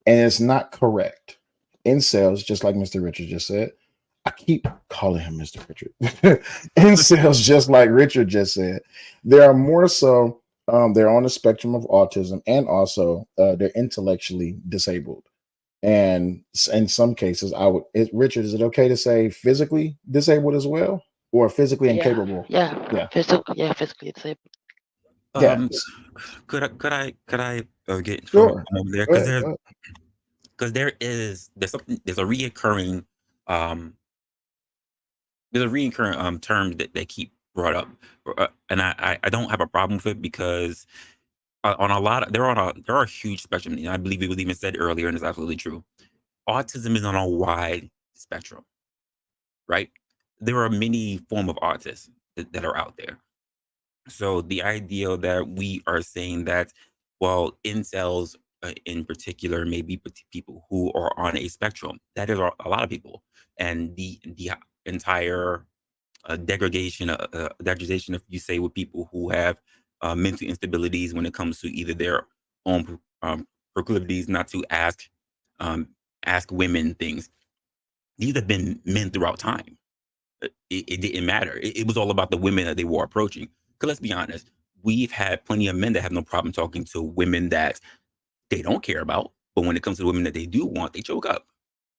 and it's not correct. Incels, just like Mr. Richard just said, I keep calling him Mr. Richard. Incels, just like Richard just said, they are more so they're on the spectrum of autism, and also they're intellectually disabled. And in some cases, Richard, is it okay to say physically disabled as well, or physically Yeah, incapable? yeah, Yeah, physically disabled. yeah, Could I get from sure. a moment there? Go ahead. Go ahead. Because there's a reoccurring um term that they keep brought up, and I don't have a problem with it because on a lot of there are a huge spectrum. And I believe it was even said earlier, and it's absolutely true. Autism is on a wide spectrum, right? There are many form of artists that are out there. So the idea that we are saying that, well, incels in particular may be people who are on a spectrum. That is a lot of people, and the entire degradation, if you say, with people who have mental instabilities when it comes to either their own proclivities not to um, ask women things. These have been men throughout time. It didn't matter. It was all about the women that they were approaching. Because let's be honest, we've had plenty of men that have no problem talking to women that they don't care about, but when it comes to the women that they do want, they choke up.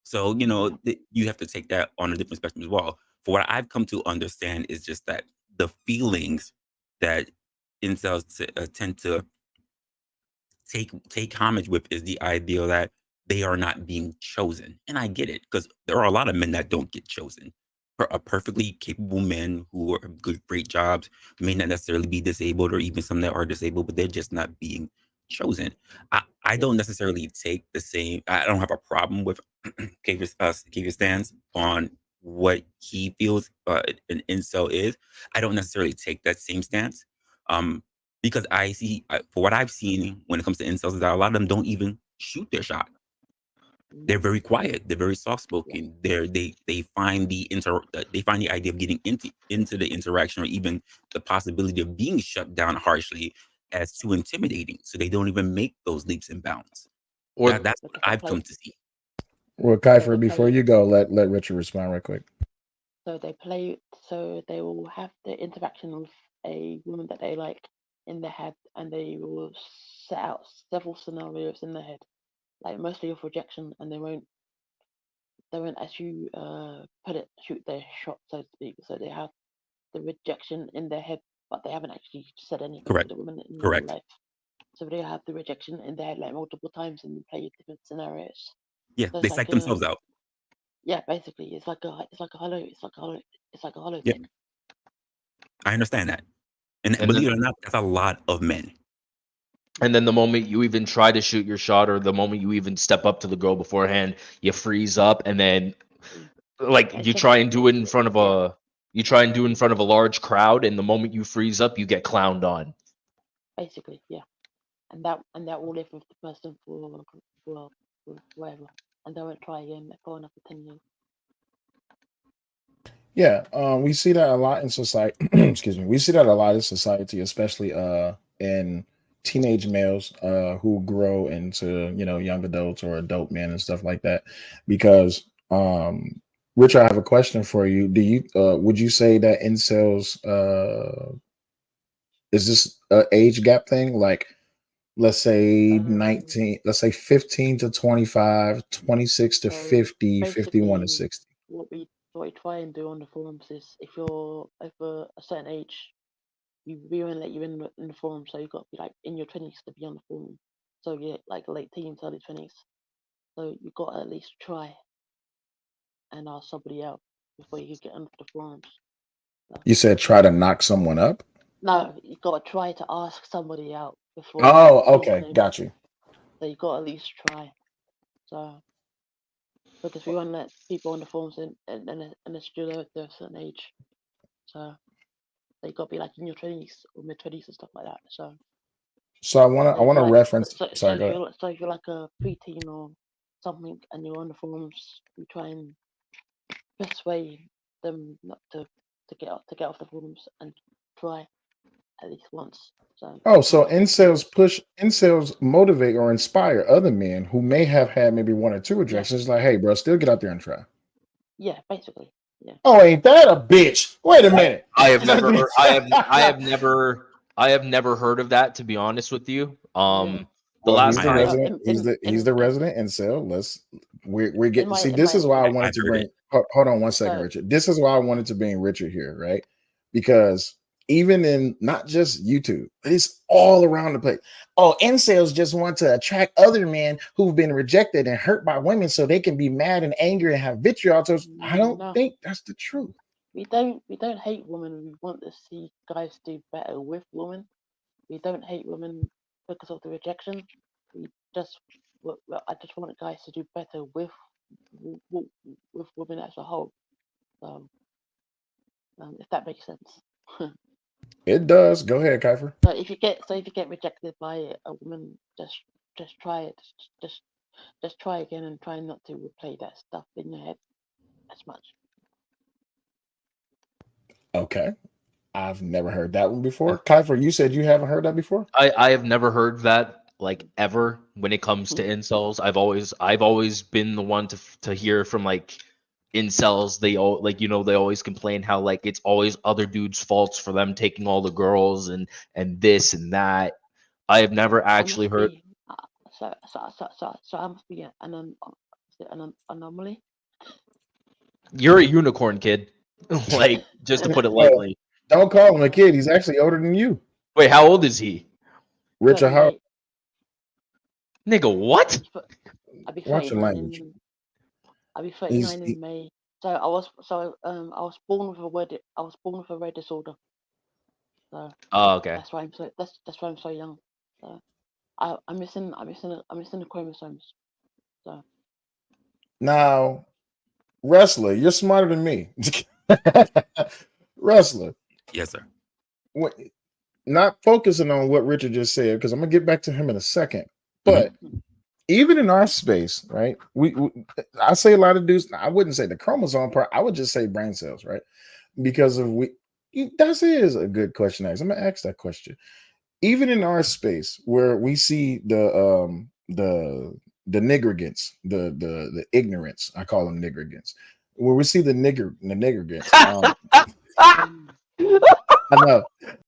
So you have to take that on a different spectrum as well. For what I've come to understand is just that the feelings that incels tend to take homage with is the idea that they are not being chosen. And I get it, because there are a lot of men that don't get chosen. Are perfectly capable men who are good, great jobs, may not necessarily be disabled, or even some that are disabled, but they're just not being chosen. I Yeah, don't necessarily take the same. I don't have a problem with Kavi's stance on what he feels an incel is. I don't necessarily take that same stance. Um, because for what I've seen when it comes to incels, is that a lot of them don't even shoot their shot. mm, They're very quiet. They're very soft yeah, spoken. They find they find the idea of getting into the interaction, or even the possibility of being shut down harshly, as too intimidating. So they don't even make those leaps and bounds. Or That's what because they I've play, come to see. Well, so they Kiefer, before play, you go, let Richard respond right quick. so they play, so they will have the interaction with a woman that they like in their head, and they will set out several scenarios in their head, like mostly of rejection, and they won't as you put it shoot their shot, so to speak. So they have the rejection in their head, but they haven't actually said anything to Correct. the women in real Correct. life. So they have the rejection in their head like multiple times and play different scenarios. Yeah, So they it's like psych a themselves out. yeah, basically it's like a hollow Yeah, thing. I understand that, and and believe then it or not, that's a lot of men. and then the moment you even try to shoot your shot, or the moment you even step up to the girl beforehand, you freeze up, and then Mm. like It's just yeah, you try and do it in front of a large crowd, and the moment you freeze up, you get clowned on. basically yeah, and that will live with the person for for forever, and they won't try again for another 10 years. Yeah, we see that a lot in society. Excuse me. We see that a lot in society, especially in teenage males who grow into young adults or adult men and stuff like that. Because Richard, I have a question for you. Do you would you say that incels is this a age gap thing? Like, let's say Um, 19, let's say 15 to 25, 26 to so 50, 51 to basically, 60. what we try and do on the forums is if you're over a certain age, we won't let you in the forum, so you've got to be like in your 20s to be on the forum. So you're like late teens, early 20s. So you've got to at least try and ask somebody out before you get onto the forums. So, You said try to knock someone up. no, you've got to try to ask somebody out before you Oh, be on okay, him. got you. So you've got to at least try. So because we won't let people on the forums unless you're over a certain age. So they got to be like in your 20s or mid 20s and stuff like that. So So so I if want you're to like reference. so Sorry, if go ahead. you're like a preteen or something and you're on the forums, we try and persuade them not to get off the forums and try. at least once. So Oh, so incels motivate or inspire other men who may have had maybe one or two rejections. Like, hey, bro, still get out there and try. yeah, basically, yeah. Oh, ain't that a bitch? Wait a minute. I have never heard. I have never heard of that. To be honest with you, Yeah. the Well, he's last the I- time. resident. He's the resident incel. We're in getting my see. in This my is why I I've wanted to heard of bring. it. Hold on one second, So- Richard. This is why I wanted to bring Richard here, right? Because even in not just YouTube, but it's all around the place. Oh, incels just want to attract other men who've been rejected and hurt by women, so they can be mad and angry and have vitriol. I don't No. think that's the truth. we don't hate women. We want to see guys do better with women. We don't hate women because of the rejection. We just I just want guys to do better with women as a whole. So, if that makes sense. It does. Go ahead, Kiefer. So if you get rejected by a woman, just try it. Just try again and try not to replay that stuff in your head as much. Okay. I've never heard that one before. Kiefer, you said you haven't heard that before? I have never heard that like ever when it comes to incels. I've always been the one to hear from like incels. They all like they always complain how like it's always other dudes' faults for them taking all the girls and this and that. I have never actually heard. So I must be an anomaly. You're a unicorn, kid. Like just to put it lightly. Don't call him a kid. He's actually older than you. Wait, how old is he? Richard, how? 38. Nigga, what? I'll be Watch your 39 language. I'll be 39 in May. So I was born with a rare disorder. So Oh, okay. that's why I'm so young. So I'm missing the chromosomes. So Now, wrestler, you're smarter than me. Wrestler, Yes, sir. not focusing on what Richard just said, because I'm gonna get back to him in a second. But even in our space, right? I say a lot of dudes. I wouldn't say the chromosome part. I would just say brain cells, right? Because of that is a good question to ask. I'm gonna ask that question. Even in our space, where we see the nigrigants, the ignorance, I call them nigrigants, where we see the nigrigants. I know